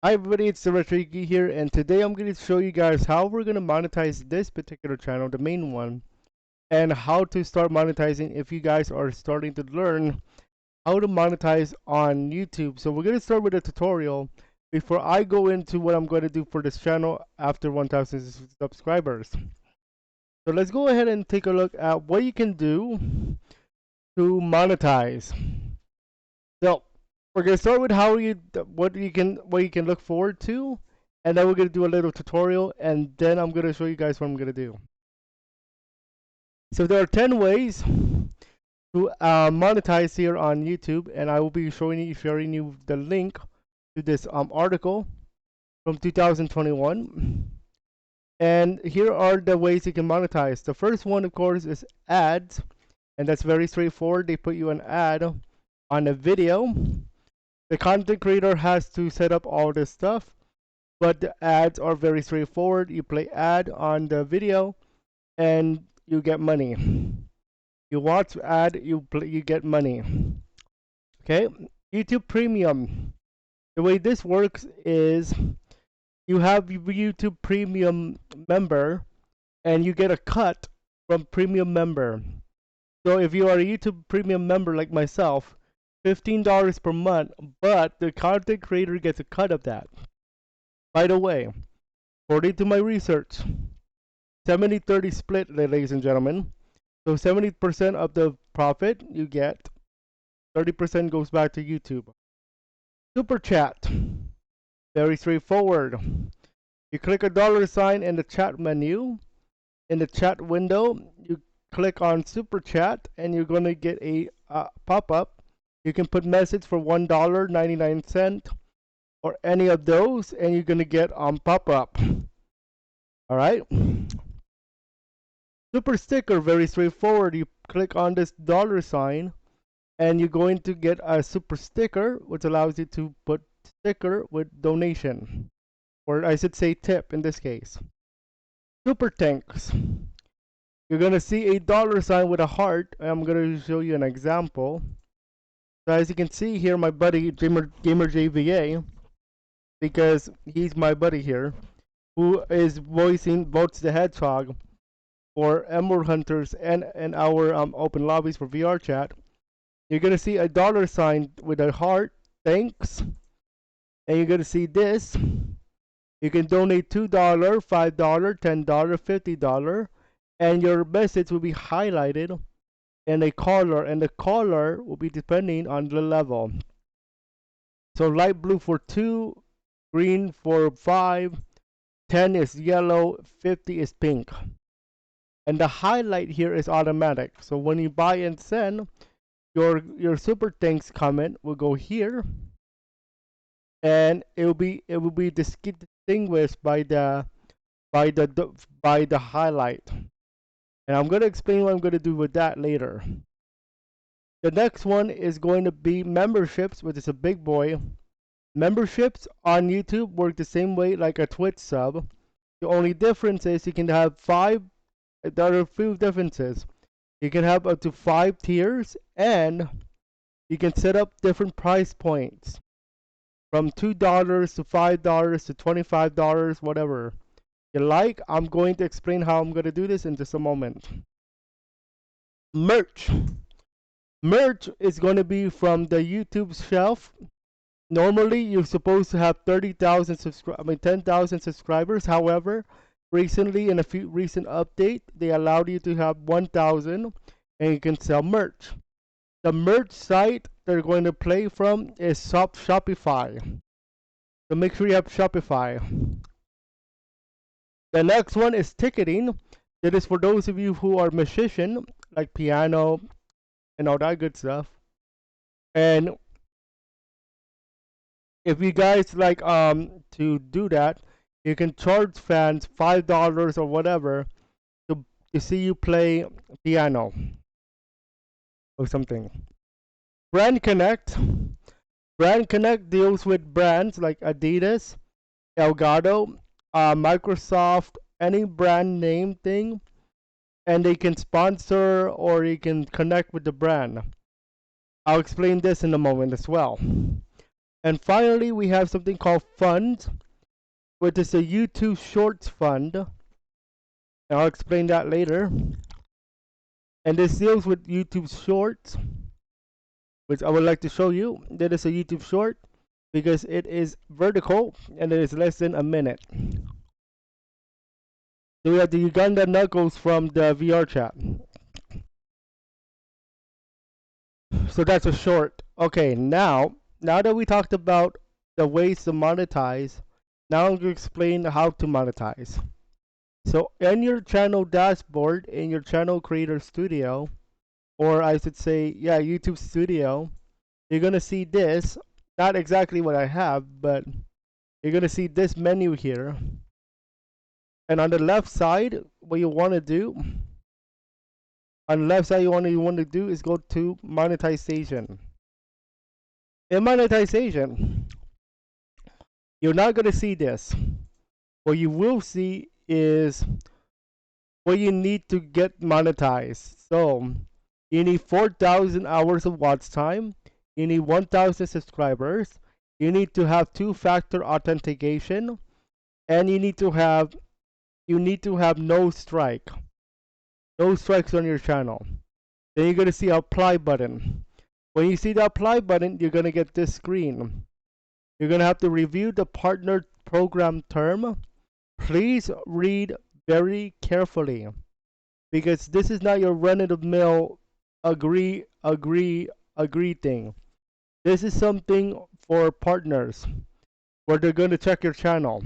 Hi everybody, it's the Retriki here, and today I'm going to show you guys how we're going to monetize this particular channel, the main one, and how to start monetizing if you guys are starting to learn how to monetize on YouTube. So we're going to start with a tutorial before I go into what I'm going to do for this channel after 1,000 subscribers. So let's go ahead and take a look at what you can do to monetize. So we're gonna start with what you can look forward to, and then we're gonna do a little tutorial, and then I'm gonna show you guys what I'm gonna do. So there are 10 ways to monetize here on YouTube, and I will be sharing you the link to this article from 2021. And here are the ways you can monetize. The first one, of course, is ads, and that's very straightforward. They put you an ad on a video. The content creator has to set up all this stuff, but the ads are very straightforward. You play ad on the video and you get money. You watch ad, you get money. Okay, YouTube Premium. The way this works is you have YouTube Premium member and you get a cut from Premium member. So if you are a YouTube Premium member like myself, $15 per month, but the content creator gets a cut of that. By the way, according to my research, 70-30 split, ladies and gentlemen. So 70% of the profit you get, 30% goes back to YouTube. Super chat, very straightforward. You click a dollar sign in the chat menu. In the chat window, you click on super chat, and you're gonna get a pop-up. You can put message for $1.99 or any of those, and you're gonna get pop-up. All right. Super sticker, very straightforward. You click on this dollar sign, and you're going to get a super sticker, which allows you to put sticker with donation, or I should say tip in this case. Super thanks. You're gonna see a dollar sign with a heart. I'm gonna show you an example. So as you can see here, my buddy Gamer JVA, because he's my buddy here, who is voicing Boats the Hedgehog for Emerald Hunters and our open lobbies for VR chat. You're gonna see a dollar sign with a heart, thanks, and you're gonna see this. You can donate $2, $5, $10, $50, and your message will be highlighted in a color, and the color will be depending on the level. So light blue for 2, green for 5, 10 is yellow, 50 is pink. And the highlight here is automatic. So when you buy and send, your super thanks comment will go here, and it will be distinguished by the highlight. And I'm gonna explain what I'm gonna do with that later. The next one is going to be memberships, which is a big boy. Memberships on YouTube work the same way like a Twitch sub. The only difference is you can have there are a few differences. You can have up to 5 tiers, and you can set up different price points from $2 to $5 to $25, whatever you like. I'm going to explain how I'm going to do this in just a moment. Merch. Merch is going to be from the YouTube shelf. Normally, you're supposed to have 10,000 subscribers. However, recently in a few recent update, they allowed you to have 1,000, and you can sell merch. The merch site they're going to play from is Shopify. So make sure you have Shopify. The next one is ticketing. That is for those of you who are musician, like piano and all that good stuff. And if you guys like to do that, you can charge fans $5 or whatever to see you play piano or something. Brand Connect. Brand Connect deals with brands like Adidas, Elgato, Microsoft, any brand name thing, and they can sponsor or you can connect with the brand. I'll explain this in a moment as well. And finally, we have something called funds, which is a YouTube Shorts fund. And I'll explain that later. And this deals with YouTube Shorts, which I would like to show you. That is a YouTube Short because it is vertical and it is less than a minute. So we have the Uganda Knuckles from the VR chat. So that's a short. Okay, now that we talked about the ways to monetize, now I'm going to explain how to monetize. So in your channel dashboard, in your channel creator studio, or I should say, yeah, YouTube studio, you're going to see this. Not exactly what I have, but you're going to see this menu here. And on the left side, what you want to do, on the left side, you want to do is go to monetization. In monetization, you're not going to see this. What you will see is what you need to get monetized. So you need 4,000 hours of watch time. You need 1,000 subscribers. You need to have two-factor authentication, and you need to have no strikes on your channel. Then you're gonna see apply button. When you see the apply button, you're gonna get this screen. You're gonna have to review the partner program term. Please read very carefully because this is not your run-of-the-mill agree thing. This is something for partners where they're gonna check your channel.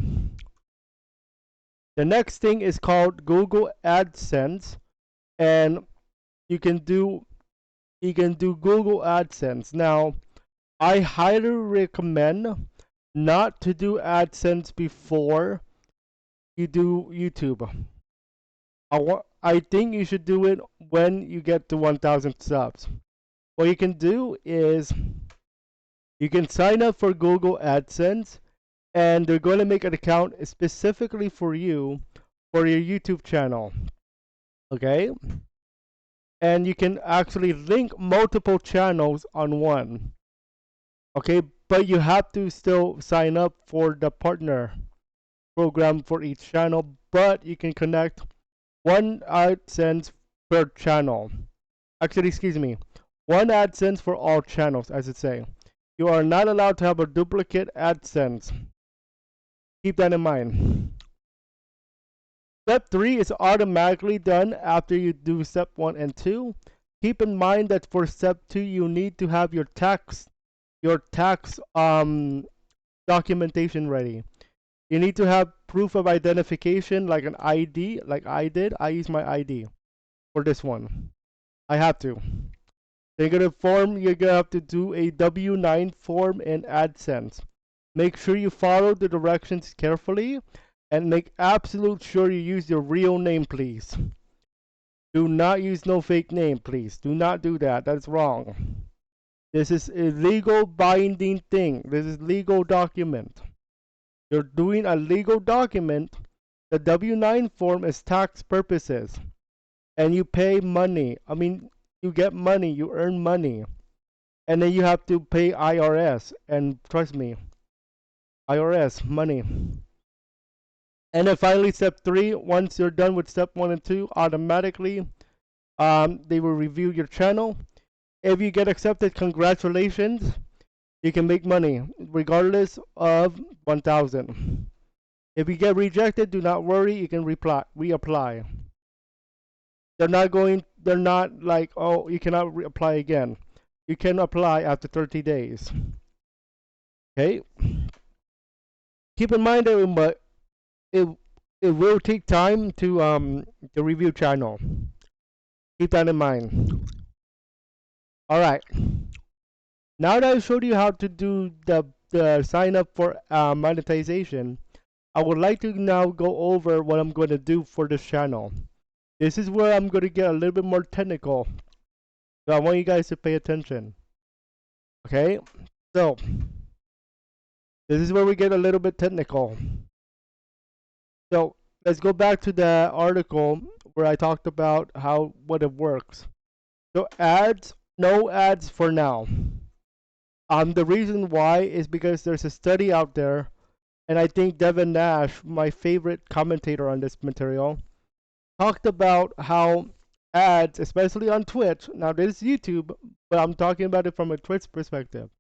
The next thing is called Google AdSense, and you can do Google AdSense. Now, I highly recommend not to do AdSense before you do YouTube. I think you should do it when you get to 1,000 subs. What you can do is you can sign up for Google AdSense, and they're going to make an account specifically for you for your YouTube channel. Okay? And you can actually link multiple channels on one. Okay? But you have to still sign up for the partner program for each channel, but you can connect one AdSense per channel. Actually, excuse me, one AdSense for all channels, I should say. You are not allowed to have a duplicate AdSense. Keep that in mind. Step 3 is automatically done after you do step 1 and 2. Keep in mind that for step 2, you need to have your tax documentation ready. You need to have proof of identification like an ID, like I did. I use my ID for this one. I have to. You're gonna have to do a W-9 form in AdSense. Make sure you follow the directions carefully and make absolute sure you use your real name, please. Do not use no fake name, please. Do not do that. That's wrong. This is a legal binding thing. This is legal document. You're doing a legal document. The W-9 form is tax purposes. And you pay money. I mean, you get money. You earn money. And then you have to pay IRS. And trust me, IRS, money. And then finally, step 3, once you're done with step 1 and 2, automatically they will review your channel. If you get accepted, congratulations. You can make money regardless of 1,000. If you get rejected, do not worry. You can reapply. They're not like, oh, you cannot reapply again. You can apply after 30 days. Okay? Keep in mind that it will take time to review channel. Keep that in mind. Alright. Now that I showed you how to do the sign up for monetization, I would like to now go over what I'm going to do for this channel. This is where I'm going to get a little bit more technical. So I want you guys to pay attention. Okay? So, this is where we get a little bit technical. So, let's go back to the article where I talked about what it works. So, ads, no ads for now. The reason why is because there's a study out there, and I think Devin Nash, my favorite commentator on this material, talked about how ads, especially on Twitch, now this is YouTube, but I'm talking about it from a Twitch perspective.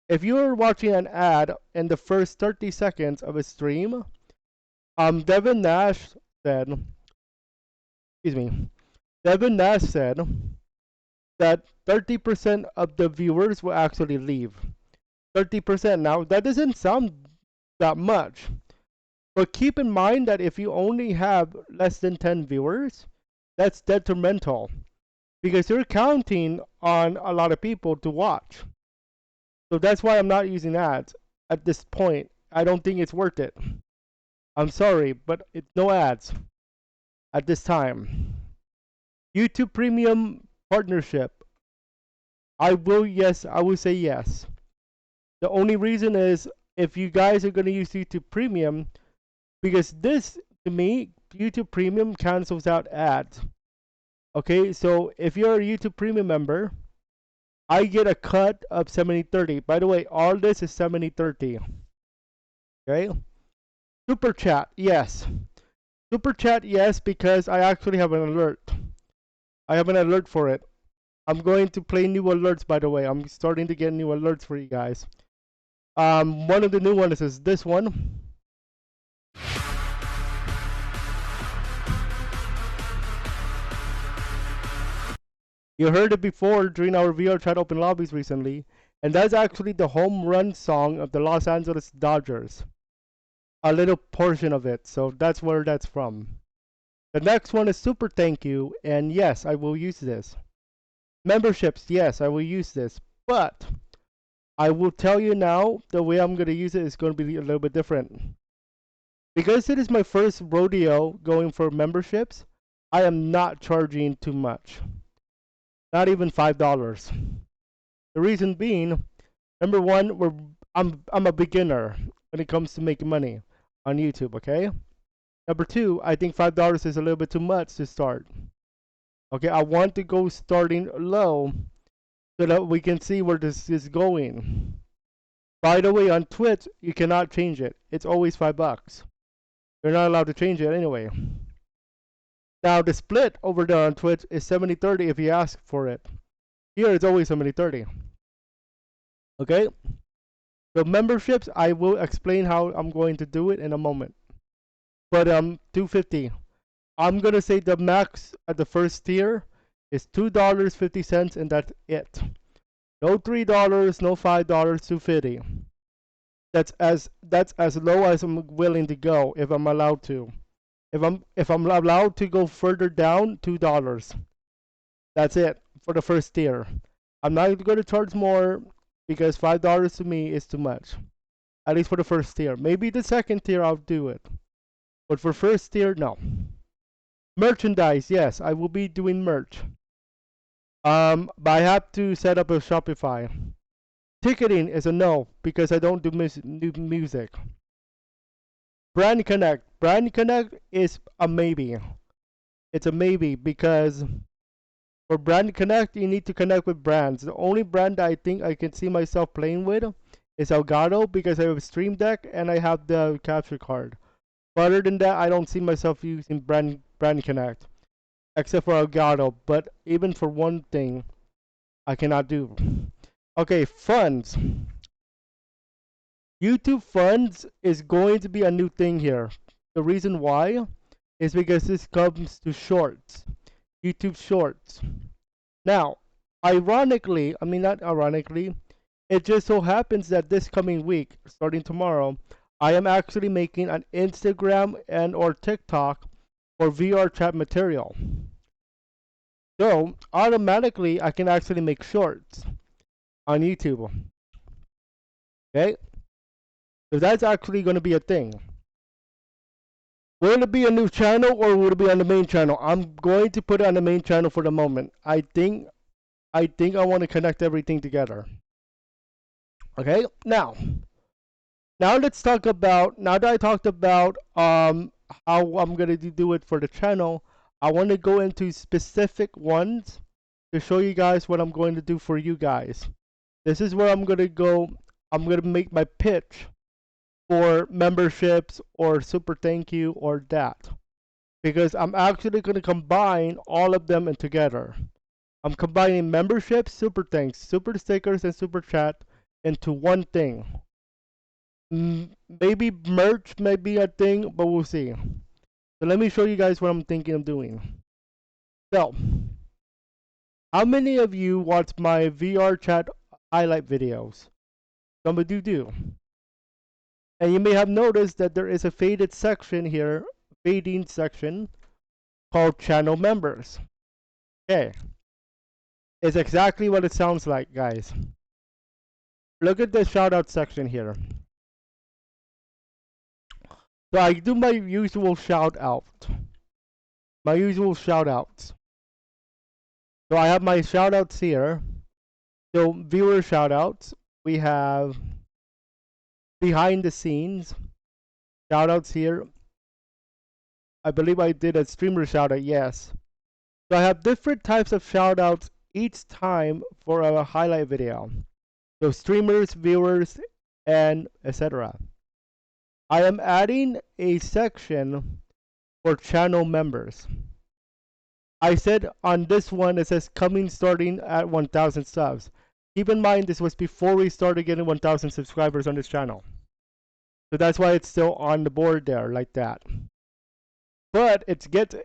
If you're watching an ad in the first 30 seconds of a stream, Devin Nash said, excuse me, Devin Nash said that 30% of the viewers will actually leave. 30%. Now, that doesn't sound that much, but keep in mind that if you only have less than 10 viewers, that's detrimental because you're counting on a lot of people to watch. So that's why I'm not using ads at this point. I don't think it's worth it. I'm sorry, but it's no ads at this time. YouTube Premium partnership. I will say yes. The only reason is if you guys are going to use YouTube Premium, because this, to me, YouTube Premium cancels out ads. Okay, so if you're a YouTube Premium member, I get a cut of 70/30. By the way, all this is 70/30. Okay? Super Chat, yes. Super Chat, yes, because I actually have an alert. I have an alert for it. I'm going to play new alerts, by the way. I'm starting to get new alerts for you guys. One of the new ones is this one. You heard it before during our VR chat open lobbies recently, and that's actually the home run song of the Los Angeles Dodgers. A little portion of it, so that's where that's from. The next one is Super Thank You, and yes, I will use this. Memberships, yes, I will use this, but I will tell you now, the way I'm going to use it is going to be a little bit different. Because it is my first rodeo going for memberships, I am not charging too much. Not even $5. The reason being, number one, I'm a beginner when it comes to making money on YouTube, okay? Number two, I think $5 is a little bit too much to start. Okay, I want to go starting low so that we can see where this is going. By the way, on Twitch, you cannot change it. It's always $5. You're not allowed to change it anyway. Now, the split over there on Twitch is 70/30 if you ask for it. Here, it's always 70/30. Okay? So memberships, I will explain how I'm going to do it in a moment. But $2.50. I'm gonna say the max at the first tier is $2.50, and that's it. No $3, no $5, $2.50. That's as low as I'm willing to go if I'm allowed to. If I'm allowed to go further down, $2. That's it for the first tier. I'm not going to charge more because $5 to me is too much. At least for the first tier. Maybe the second tier I'll do it. But for first tier, no. Merchandise, yes, I will be doing merch. But I have to set up a Shopify. Ticketing is a no because I don't do new music. Brand Connect. Brand Connect is a maybe. It's a maybe because for Brand Connect, you need to connect with brands. The only brand I think I can see myself playing with is Elgato because I have a Stream Deck and I have the capture card. But other than that, I don't see myself using Brand Connect except for Elgato. But even for one thing, I cannot do. Okay, funds. YouTube funds is going to be a new thing here. The reason why is because this comes to shorts. YouTube shorts. Now, ironically, I mean not ironically, it just so happens that this coming week, starting tomorrow, I am actually making an Instagram and or TikTok for VR chat material. So, automatically, I can actually make shorts on YouTube. Okay? So that's actually going to be a thing. Will it be a new channel or will it be on the main channel? I'm going to put it on the main channel for the moment. I think I want to connect everything together. Okay? Now let's talk about, now that I talked about how I'm going to do it for the channel, I want to go into specific ones to show you guys what I'm going to do for you guys. This is where I'm gonna go. I'm gonna make my pitch for memberships or super thank you or that, because I'm actually gonna combine all of them in together. I'm combining memberships, super thanks, super stickers, and super chat into one thing. Maybe merch may be a thing, but we'll see. So let me show you guys what I'm thinking of doing. So, how many of you watch my VR chat highlight videos? Some of you do. And you may have noticed that there is a faded section here, fading section, called channel members. Okay. It's exactly what it sounds like, guys. Look at the shout out section here. So I do my usual shout out. My usual shout outs. So I have my shout outs here. So viewer shout outs. We have behind the scenes shout outs here. I believe I did a streamer shout out, yes. So I have different types of shout outs each time for a highlight video. So streamers, viewers, and etc. I am adding a section for channel members. I said on this one it says coming starting at 1,000 subs. Keep in mind this was before we started getting 1,000 subscribers on this channel. So that's why it's still on the board there like that. But it gets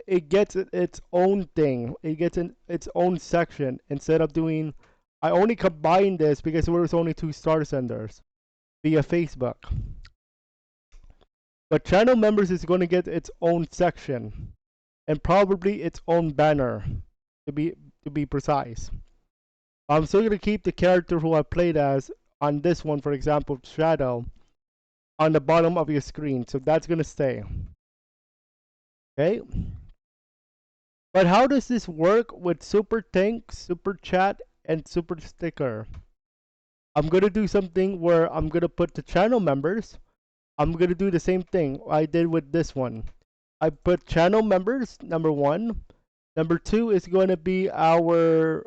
its own thing. It gets its own section instead of doing. I only combined this because there was only 2 star senders via Facebook. But channel members is going to get its own section and probably its own banner to be precise. I'm still going to keep the character who I played as on this one, for example, Shadow, on the bottom of your screen. So that's going to stay. Okay. But how does this work with super thanks, super chat, and super sticker? I'm going to do something where I'm going to put the channel members. I'm going to do the same thing I did with this one. I put channel members, number 1. Number 2 is going to be our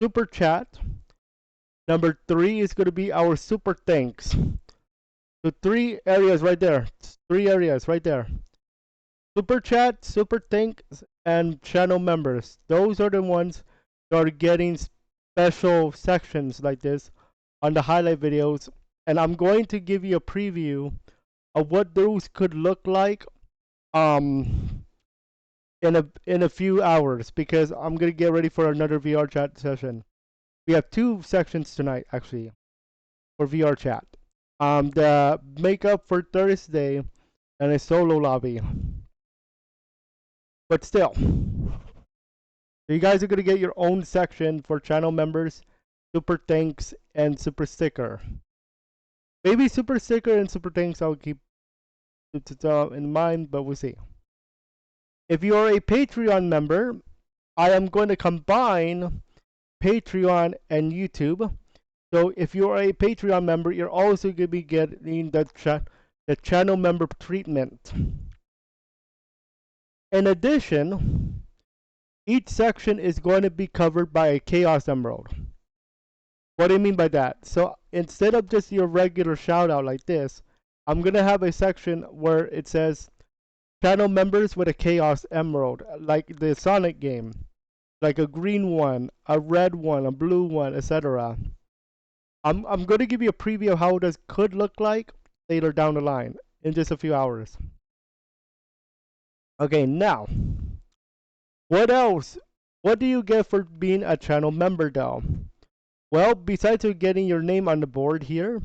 super chat. Number 3 is going to be our super thanks. So 3 areas right there. 3 areas right there. Super chat, super thanks, and channel members. Those are the ones that are getting special sections like this on the highlight videos. And I'm going to give you a preview of what those could look like in a few hours, because I'm gonna get ready for another VR chat session. We have 2 sections tonight actually for VR chat. The makeup for Thursday and a solo lobby. But still, you guys are gonna get your own section for channel members, super thanks, and super sticker. Maybe super sticker and super thanks I'll keep in mind, but we'll see. If you are a Patreon member, I am going to combine Patreon and YouTube. So if you're a Patreon member, you're also going to be getting the channel member treatment. In addition, each section is going to be covered by a Chaos Emerald. What do you mean by that? So instead of just your regular shout out like this, I'm going to have a section where it says channel members with a Chaos Emerald, like the Sonic game. Like a green one, a red one, a blue one, etc. I'm going to give you a preview of how this could look like later down the line in just a few hours. Okay, now, what else? What do you get for being a channel member though? Well, besides you getting your name on the board here,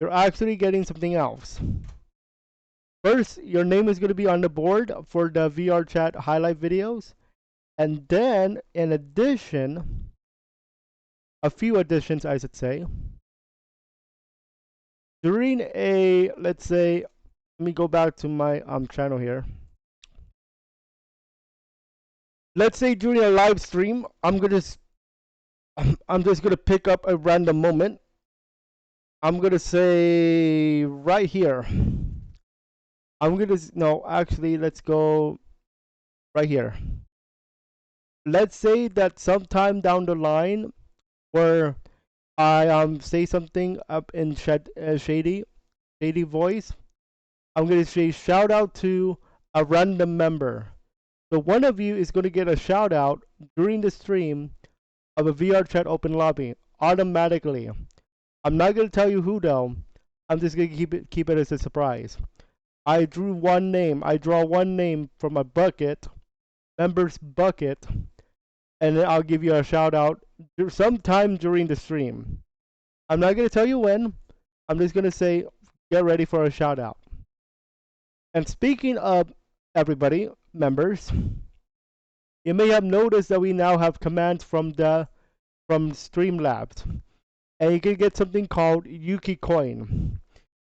you're actually getting something else. First, your name is going to be on the board for the VR chat highlight videos. And then, in addition, a few additions, I should say. During a, let's say, let me go back to my channel here. Let's say during a live stream, I'm just gonna pick up a random moment. I'm gonna say right here. No, actually, let's go right here. Let's say that sometime down the line, where I say something up in shady voice, I'm gonna say shout out to a random member. So one of you is gonna get a shout out during the stream of a VR chat open lobby automatically. I'm not gonna tell you who though. I'm just gonna keep it as a surprise. I draw one name from a bucket, members bucket, and then I'll give you a shout out sometime during the stream. I'm not gonna tell you when. I'm just gonna say get ready for a shout out. And speaking of everybody, members, you may have noticed that we now have commands from Streamlabs, and you can get something called Yuki Coin.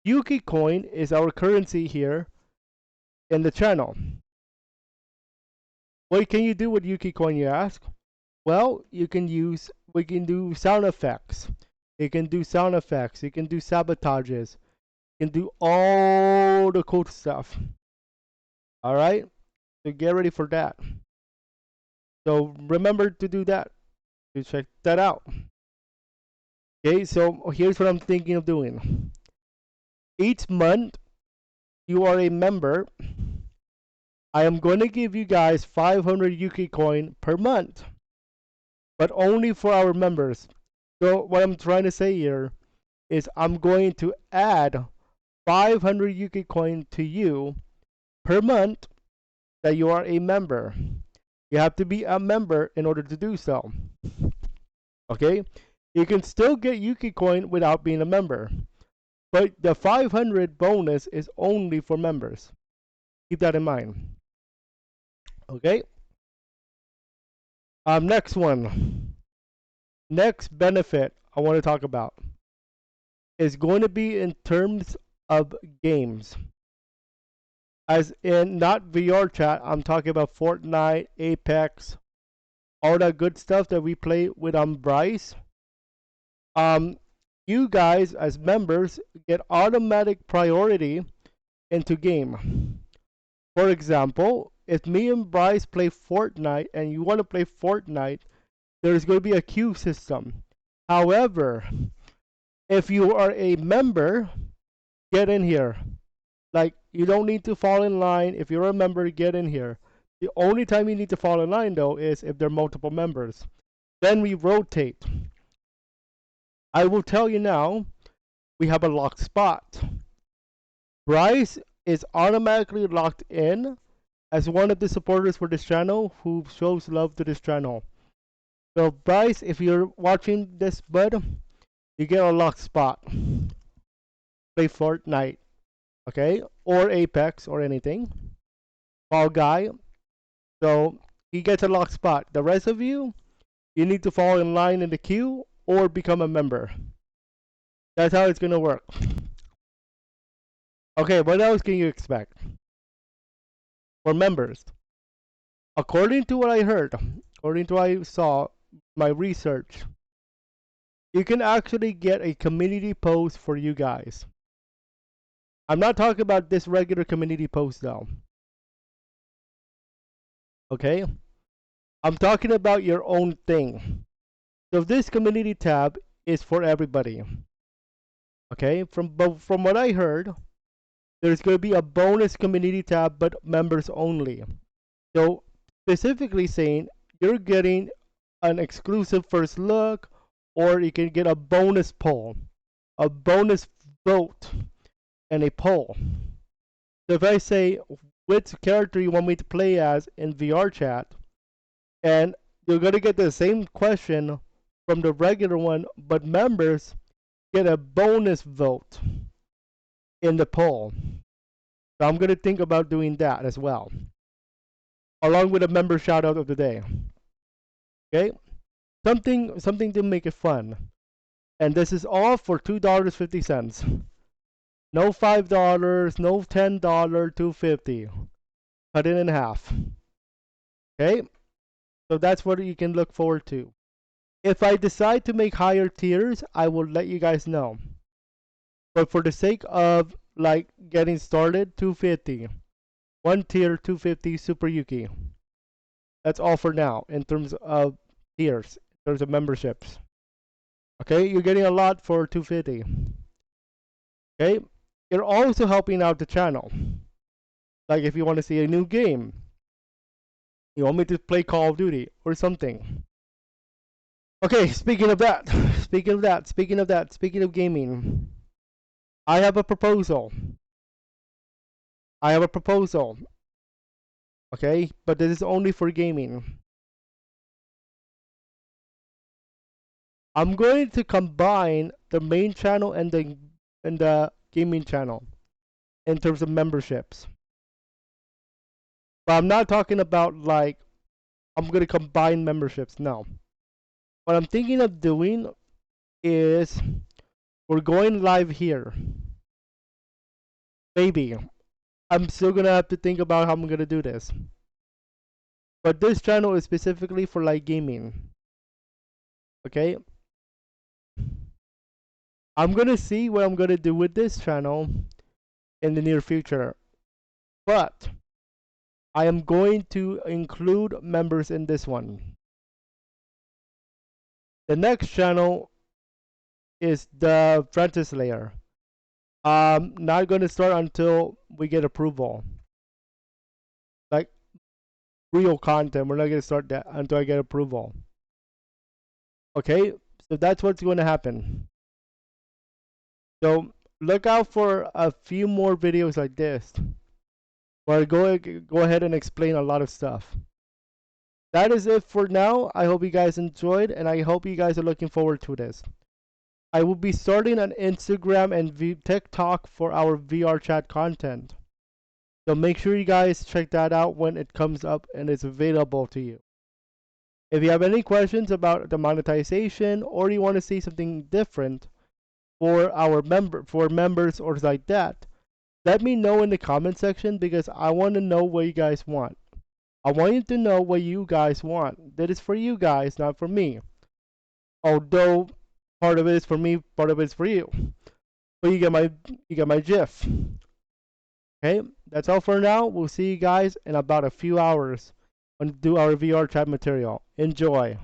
Yuki Coin is our currency here in the channel. What can you do with Yuki Coin, you ask? Well, we can do sound effects. You can do sound effects. You can do sabotages. You can do all the cool stuff. All right, so get ready for that. So remember to do that. To check that out. Okay, so here's what I'm thinking of doing. Each month you are a member, I am going to give you guys 500 Yuki coin per month, but only for our members. So what I'm trying to say here is I'm going to add 500 Yuki coin to you per month that you are a member. You have to be a member in order to do so. Okay? You can still get Yuki coin without being a member, but the 500 bonus is only for members. Keep that in mind. Okay? Next one. Next benefit I want to talk about is going to be in terms of games. As in not VR chat, I'm talking about Fortnite, Apex, all that good stuff that we play with Bryce. You guys as members get automatic priority into game. For example, if me and Bryce play Fortnite and you want to play Fortnite, there's going to be a queue system. However, if you are a member, get in here. Like, you don't need to fall in line. If you're a member, get in here. The only time you need to fall in line, though, is if there are multiple members. Then we rotate. I will tell you now, we have a locked spot. Bryce is automatically locked in as one of the supporters for this channel who shows love to this channel. So Bryce, if you're watching this, bud, you get a locked spot. Play Fortnite, okay? Or Apex or anything. Fall Guy. So he gets a locked spot. The rest of you, you need to fall in line in the queue or become a member. That's how it's gonna work. Okay, what else can you expect? For members, according to what I heard, according to what I saw, my research, you can actually get a community post for you guys. I'm not talking about this regular community post though. Okay? I'm talking about your own thing. So this community tab is for everybody. Okay? From what I heard, there's going to be a bonus community tab, but members only. So specifically saying you're getting an exclusive first look, or you can get a bonus poll, a bonus vote, and a poll. So if I say which character you want me to play as in VR chat, and you're going to get the same question from the regular one, but members get a bonus vote in the poll. So I'm going to think about doing that as well, along with a member shout out of the day. Okay? Something to make it fun. And this is all for $2.50. No $5, no $10, $2.50. Cut it in half. Okay? So that's what you can look forward to. If I decide to make higher tiers, I will let you guys know. But for the sake of like getting started, 250. One tier, 250 Super Yuki. That's all for now in terms of tiers, in terms of memberships. Okay, you're getting a lot for 250. Okay, you're also helping out the channel. Like if you want to see a new game, you want me to play Call of Duty or something. Okay, speaking of that, speaking of gaming, I have a proposal. I have a proposal. Okay, but this is only for gaming. I'm going to combine the main channel and the gaming channel in terms of memberships. But I'm not talking about like I'm gonna combine memberships. No. What I'm thinking of doing is we're going live here. Maybe. I'm still gonna have to think about how I'm gonna do this. But this channel is specifically for like gaming. Okay? I'm gonna see what I'm gonna do with this channel in the near future. But I am going to include members in this one. The next channel is the Francis layer. Not going to start until we get approval. Like real content, we're not going to start that until I get approval. Okay, so that's what's going to happen. So look out for a few more videos like this, where I go ahead and explain a lot of stuff. That is it for now. I hope you guys enjoyed, and I hope you guys are looking forward to this. I will be starting an Instagram and TikTok for our VR chat content. So make sure you guys check that out when it comes up and it's available to you. If you have any questions about the monetization or you want to see something different for members or like that, let me know in the comment section because I want to know what you guys want. I want you to know what you guys want. That is for you guys, not for me. Although part of it is for me, part of it is for you. But you get my GIF. Okay, that's all for now. We'll see you guys in about a few hours when we do our VR chat material. Enjoy.